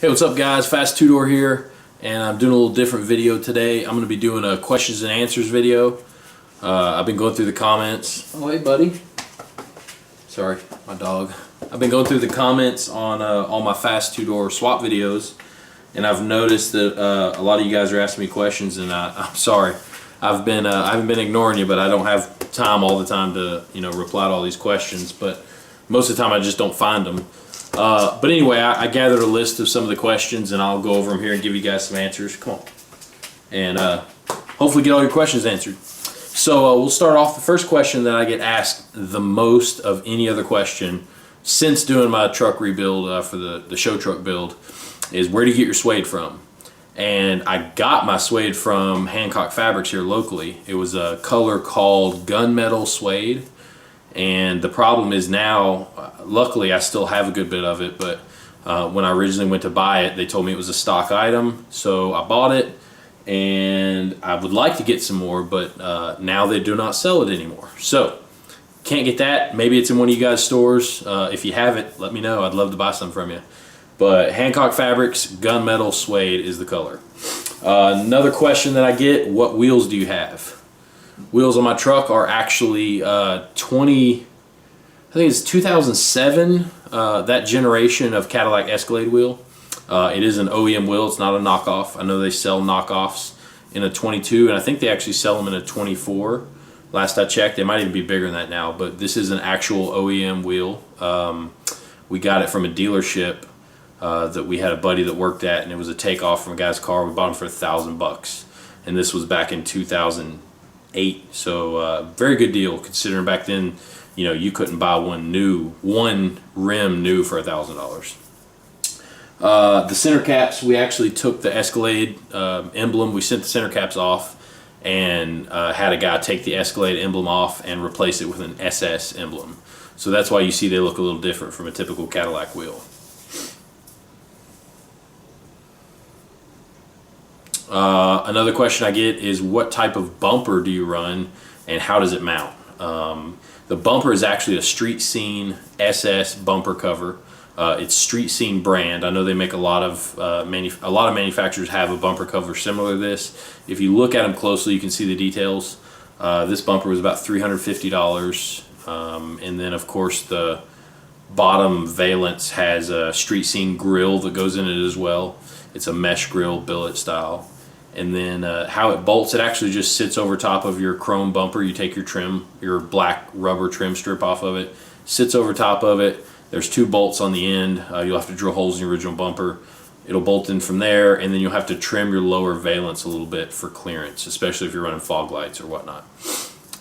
Hey, what's up guys? FAST2DR here, and I'm doing a little different video today. I'm going to be doing a questions and answers video. I've been going through the comments. Oh, hey buddy. Sorry, my dog. I've been going through the comments on all my FAST2DR swap videos, and I've noticed that a lot of you guys are asking me questions, and I'm sorry. I haven't been ignoring you, but I don't have time all the time to reply to all these questions. But most of the time I just don't find them. But anyway, I gathered a list of some of the questions, and I'll go over them here and give you guys some answers. Come on. And hopefully get all your questions answered. So we'll start off. The first question that I get asked the most of any other question since doing my truck rebuild for the show truck build is, where do you get your suede from? And I got my suede from Hancock Fabrics here locally. It was a color called gunmetal suede. And the problem is now, luckily I still have a good bit of it, but when I originally went to buy it, they told me it was a stock item. So I bought it, and I would like to get some more, but now they do not sell it anymore. So can't get that. Maybe it's in one of you guys' stores. If you have it, let me know. I'd love to buy some from you. But Hancock Fabrics gunmetal suede is the color. Another question that I get: what wheels do you have? Wheels on my truck are actually I think it's 2007, that generation of Cadillac Escalade wheel. It is an OEM wheel, it's not a knockoff. I know they sell knockoffs in a 22, and I think they actually sell them in a 24. Last I checked, they might even be bigger than that now, but this is an actual OEM wheel. We got it from a dealership that we had a buddy that worked at, and it was a takeoff from a guy's car. We bought them for $1,000, and this was back in 2008. So very good deal, considering back then you couldn't buy one rim new for $1,000. The center caps, we actually took the Escalade emblem. We sent the center caps off and had a guy take the Escalade emblem off and replace it with an SS emblem. So that's why you see they look a little different from a typical Cadillac wheel. Another question I get is, what type of bumper do you run and how does it mount? The bumper is actually a Street Scene SS bumper cover. It's Street Scene brand. I know they make a lot of manufacturers have a bumper cover similar to this. If you look at them closely, you can see the details. This bumper was about $350, and then of course the bottom valance has a Street Scene grill that goes in it as well. It's a mesh grill, billet style. And then how it bolts, it actually just sits over top of your chrome bumper. You take your trim, your black rubber trim strip off of it, sits over top of it. There's two bolts on the end. You'll have to drill holes in your original bumper. It'll bolt in from there, and then you'll have to trim your lower valance a little bit for clearance, especially if you're running fog lights or whatnot.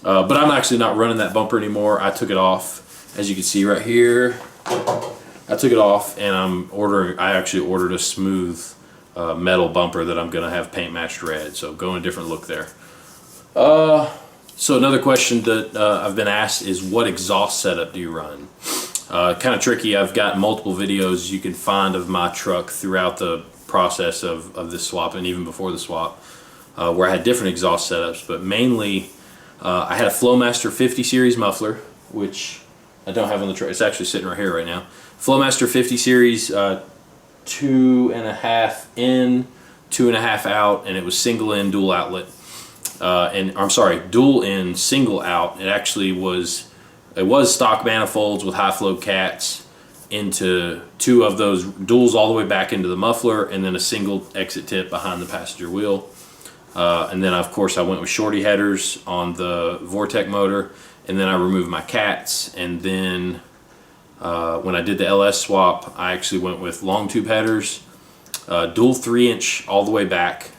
But I'm actually not running that bumper anymore. I took it off, as you can see right here. I took it off, and I actually ordered a smooth metal bumper that I'm gonna have paint matched red, so going a different look there. So another question that I've been asked is, what exhaust setup do you run? Kind of tricky. I've got multiple videos you can find of my truck throughout the process of this swap, and even before the swap, where I had different exhaust setups, but mainly I had a Flowmaster 50 series muffler, which I don't have on the truck. It's actually sitting right here right now. Flowmaster 50 series, 2.5 in, 2.5 out, and it was single in, dual outlet. Dual in, single out. It actually was stock manifolds with high flow cats into two of those duals all the way back into the muffler, and then a single exit tip behind the passenger wheel. And then of course I went with shorty headers on the Vortec motor, and then I removed my cats, and then when I did the LS swap, I actually went with long tube headers, dual 3-inch all the way back,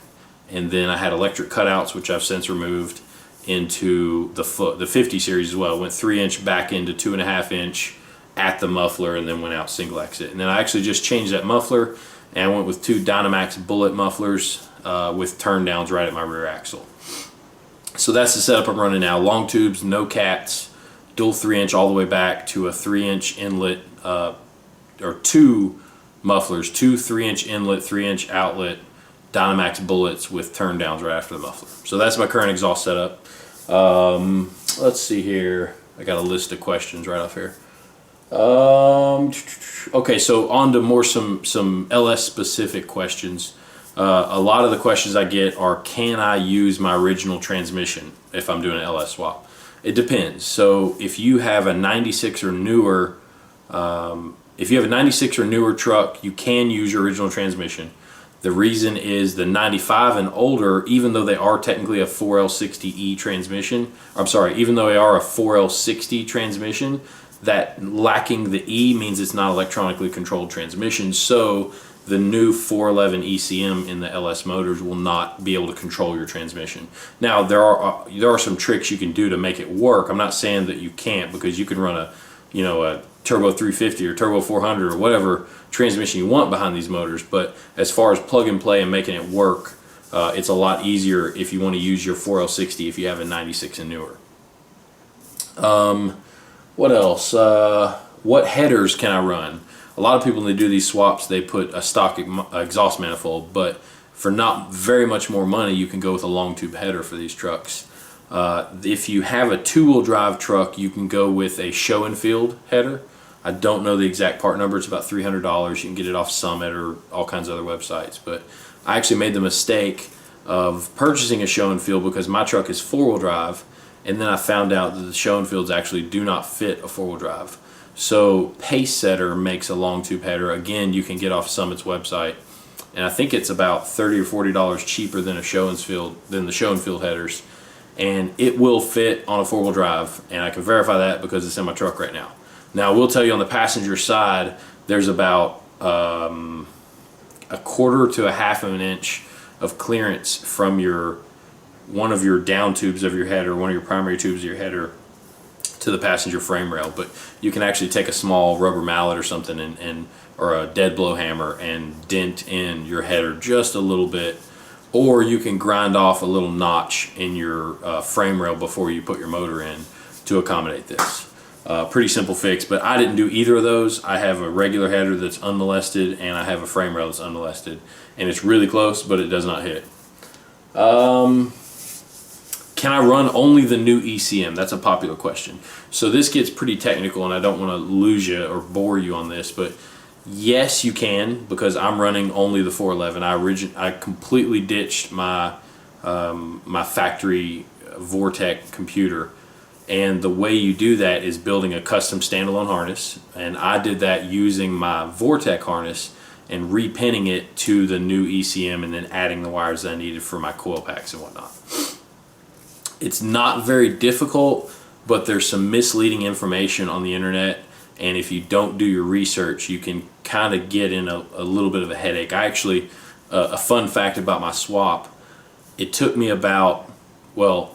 and then I had electric cutouts, which I've since removed, into the 50 series as well. Went 3-inch back into 2.5-inch at the muffler, and then went out single exit. And then I actually just changed that muffler, and I went with two Dynamax bullet mufflers with turn downs right at my rear axle. So that's the setup I'm running now. Long tubes, no cats, dual 3-inch all the way back to a 3-inch inlet, or two mufflers, two 3-inch inlet, 3-inch outlet, Dynamax bullets with turn downs right after the muffler. So that's my current exhaust setup. Let's see here. I got a list of questions right off here. Okay, so on to more some LS specific questions. A lot of the questions I get are, can I use my original transmission if I'm doing an LS swap? It depends. So if you have a 96 or newer, truck, you can use your original transmission. The reason is the 95 and older, even though they are technically a 4L60E transmission, I'm sorry, even though they are a 4L60 transmission, that lacking the E means it's not electronically controlled transmission. So the new 411 ECM in the LS motors will not be able to control your transmission. Now there are some tricks you can do to make it work. I'm not saying that you can't, because you can run a turbo 350 or turbo 400 or whatever transmission you want behind these motors. But as far as plug and play and making it work, it's a lot easier if you want to use your 4L60 if you have a 96 and newer. What else? What headers can I run? A lot of people, when they do these swaps, they put a stock exhaust manifold, but for not very much more money, you can go with a long tube header for these trucks. If you have a two-wheel drive truck, you can go with a show and field header. I don't know the exact part number. It's about $300. You can get it off Summit or all kinds of other websites. But I actually made the mistake of purchasing a show and field because my truck is four-wheel drive, and then I found out that the show and fields actually do not fit a four-wheel drive. So Pace Setter makes a long tube header. Again, you can get off Summit's website, and I think it's about $30 or $40 cheaper than the show and field headers, and it will fit on a four-wheel drive, and I can verify that because it's in my truck right now. Now I will tell you, on the passenger side, there's about a quarter to a half of an inch of clearance from one of your down tubes of your header, one of your primary tubes of your header, to the passenger frame rail. But you can actually take a small rubber mallet or something or a dead blow hammer and dent in your header just a little bit, or you can grind off a little notch in your frame rail before you put your motor in to accommodate this. Pretty simple fix, but I didn't do either of those. I have a regular header that's unmolested, and I have a frame rail that's unmolested, and it's really close, but it does not hit. Can I run only the new ECM? That's a popular question. So this gets pretty technical, and I don't want to lose you or bore you on this, but yes, you can, because I'm running only the 411. I completely ditched my my factory Vortec computer, and the way you do that is building a custom standalone harness, and I did that using my Vortec harness and repinning it to the new ECM, and then adding the wires that I needed for my coil packs and whatnot. It's not very difficult, but there's some misleading information on the internet, and if you don't do your research, you can kind of get in a little bit of a headache. I actually, a fun fact about my swap, it took me about,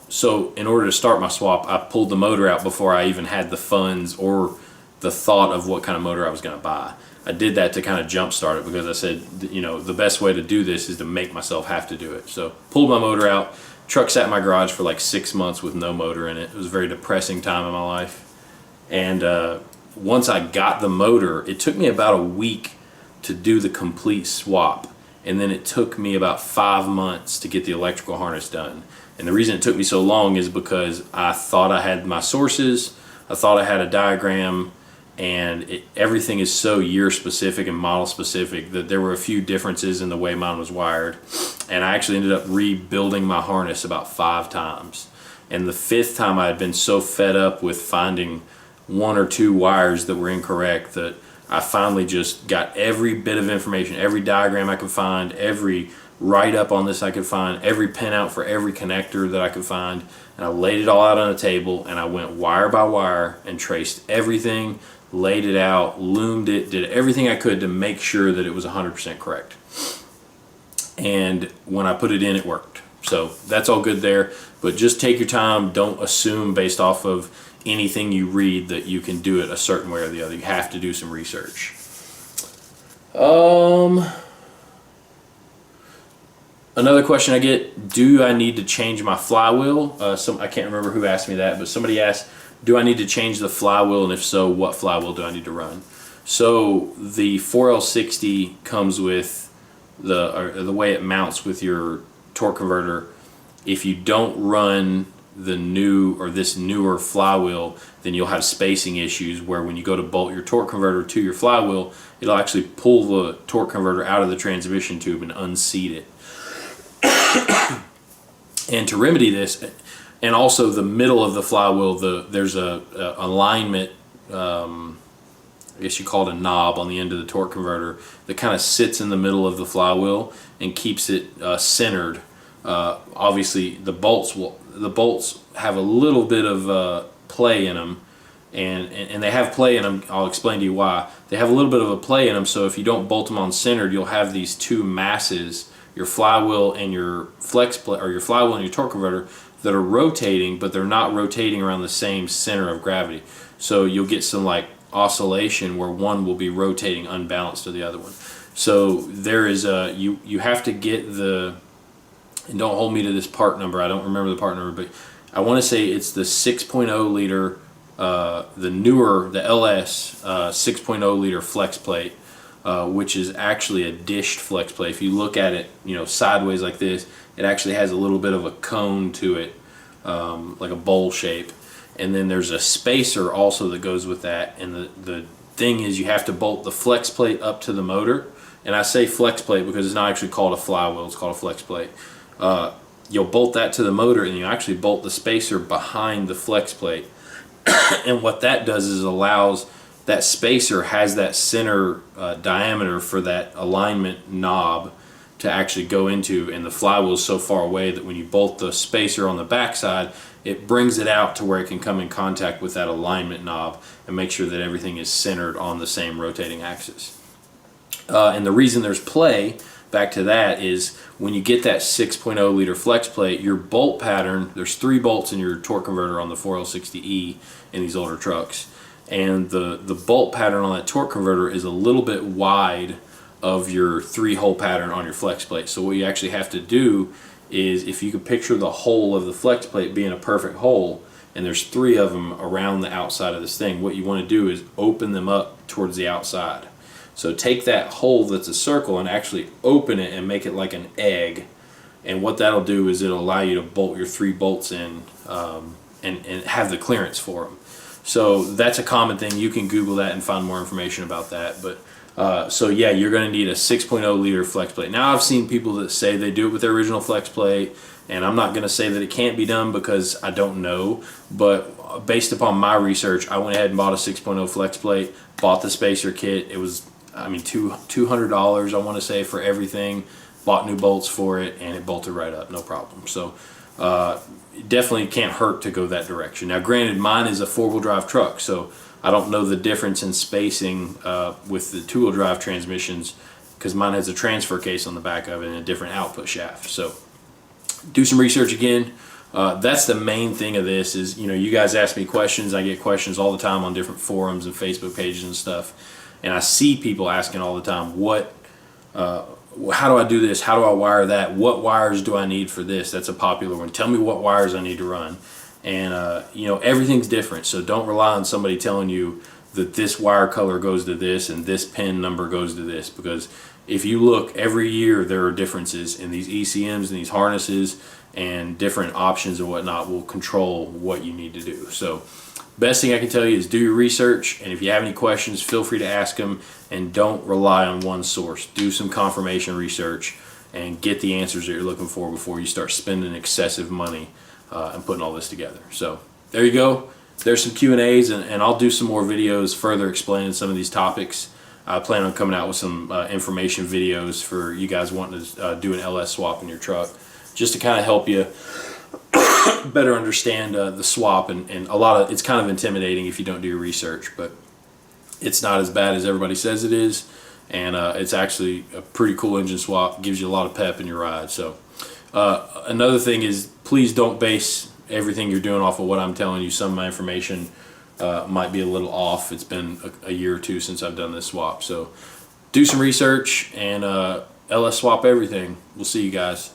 so in order to start my swap, I pulled the motor out before I even had the funds or the thought of what kind of motor I was going to buy. I did that to kind of jumpstart it, because I said, the best way to do this is to make myself have to do it. So pulled my motor out. Truck sat in my garage for like 6 months with no motor in it. It was a very depressing time in my life. And once I got the motor, it took me about a week to do the complete swap. And then it took me about 5 months to get the electrical harness done. And the reason it took me so long is because I thought I had my sources, I thought I had a diagram, and everything is so year specific and model specific that there were a few differences in the way mine was wired, and I actually ended up rebuilding my harness about 5 times. And the 5th time, I had been so fed up with finding 1 or 2 wires that were incorrect that I finally just got every bit of information, every diagram I could find, every write-up on this I could find, every pinout for every connector that I could find, and I laid it all out on a table, and I went wire by wire and traced everything, laid it out, loomed it, did everything I could to make sure that it was 100% correct. And when I put it in, it worked. So that's all good there, but just take your time. Don't assume based off of anything you read that you can do it a certain way or the other. You have to do some research. Another question I get, do I need to change my flywheel? I can't remember who asked me that, but somebody asked, do I need to change the flywheel, and if so, what flywheel do I need to run? So the 4L60 comes with the way it mounts with your torque converter. If you don't run this newer flywheel, then you'll have spacing issues where when you go to bolt your torque converter to your flywheel, it'll actually pull the torque converter out of the transmission tube and unseat it. And to remedy this, and also the middle of the flywheel, there's a alignment, I guess you call it a knob on the end of the torque converter that kind of sits in the middle of the flywheel and keeps it centered. Obviously the bolts have a little bit of play in them, and they have play in them. I'll explain to you why. They have a little bit of a play in them, so if you don't bolt them on centered, you'll have these two masses, your flywheel and your flex plate, or your flywheel and your torque converter, that are rotating, but they're not rotating around the same center of gravity. So you'll get some like oscillation where one will be rotating unbalanced to the other one. So there is you have to get the, and don't hold me to this part number, I don't remember the part number, but I want to say it's the 6.0 liter, the LS 6.0 liter flex plate, which is actually a dished flex plate. If you look at it, sideways like this, it actually has a little bit of a cone to it, like a bowl shape. And then there's a spacer also that goes with that. And the thing is, you have to bolt the flex plate up to the motor. And I say flex plate because it's not actually called a flywheel, it's called a flex plate. You'll bolt that to the motor, and you actually bolt the spacer behind the flex plate. And what that does is allows, that spacer has that center diameter for that alignment knob to actually go into, and the flywheel is so far away that when you bolt the spacer on the backside, it brings it out to where it can come in contact with that alignment knob and make sure that everything is centered on the same rotating axis. And the reason there's play, back to that, is when you get that 6.0 liter flex plate, your bolt pattern, there's 3 bolts in your torque converter on the 4L60E in these older trucks, and the bolt pattern on that torque converter is a little bit wide of your 3-hole pattern on your flex plate. So what you actually have to do is, if you could picture the hole of the flex plate being a perfect hole, and there's 3 of them around the outside of this thing, what you want to do is open them up towards the outside. So take that hole that's a circle and actually open it and make it like an egg, and what that'll do is it'll allow you to bolt your 3 bolts in and have the clearance for them. So that's a common thing. You can Google that and find more information about that. But so yeah, you're going to need a 6.0 liter flex plate. Now, I've seen people that say they do it with their original flex plate, and I'm not going to say that it can't be done because I don't know, but based upon my research, I went ahead and bought a 6.0 flex plate, bought the spacer kit. It was, I mean, $200 I want to say for everything, bought new bolts for it, and it bolted right up, no problem. So it definitely can't hurt to go that direction. Now granted, mine is a 4-wheel drive truck, so I don't know the difference in spacing with the 2-wheel drive transmissions, because mine has a transfer case on the back of it and a different output shaft. So do some research again. That's the main thing of this is, you guys ask me questions. I get questions all the time on different forums and Facebook pages and stuff, and I see people asking all the time, how do I do this? How do I wire that? What wires do I need for this? That's a popular one. Tell me what wires I need to run. And everything's different, so don't rely on somebody telling you that this wire color goes to this and this pin number goes to this, because if you look every year, there are differences in these ECMs and these harnesses, and different options and whatnot will control what you need to do. So best thing I can tell you is do your research, and if you have any questions, feel free to ask them, and don't rely on one source. Do some confirmation research and get the answers that you're looking for before you start spending excessive money and putting all this together. So there you go. There's some Q&As, and I'll do some more videos further explaining some of these topics. I plan on coming out with some information videos for you guys wanting to do an LS swap in your truck, just to kind of help you better understand the swap. And it's kind of intimidating if you don't do your research, but it's not as bad as everybody says it is, and it's actually a pretty cool engine swap. Gives you a lot of pep in your ride. So another thing is, please don't base everything you're doing off of what I'm telling you. Some of my information might be a little off. It's been a year or 2 since I've done this swap, so do some research and LS swap everything. We'll see you guys.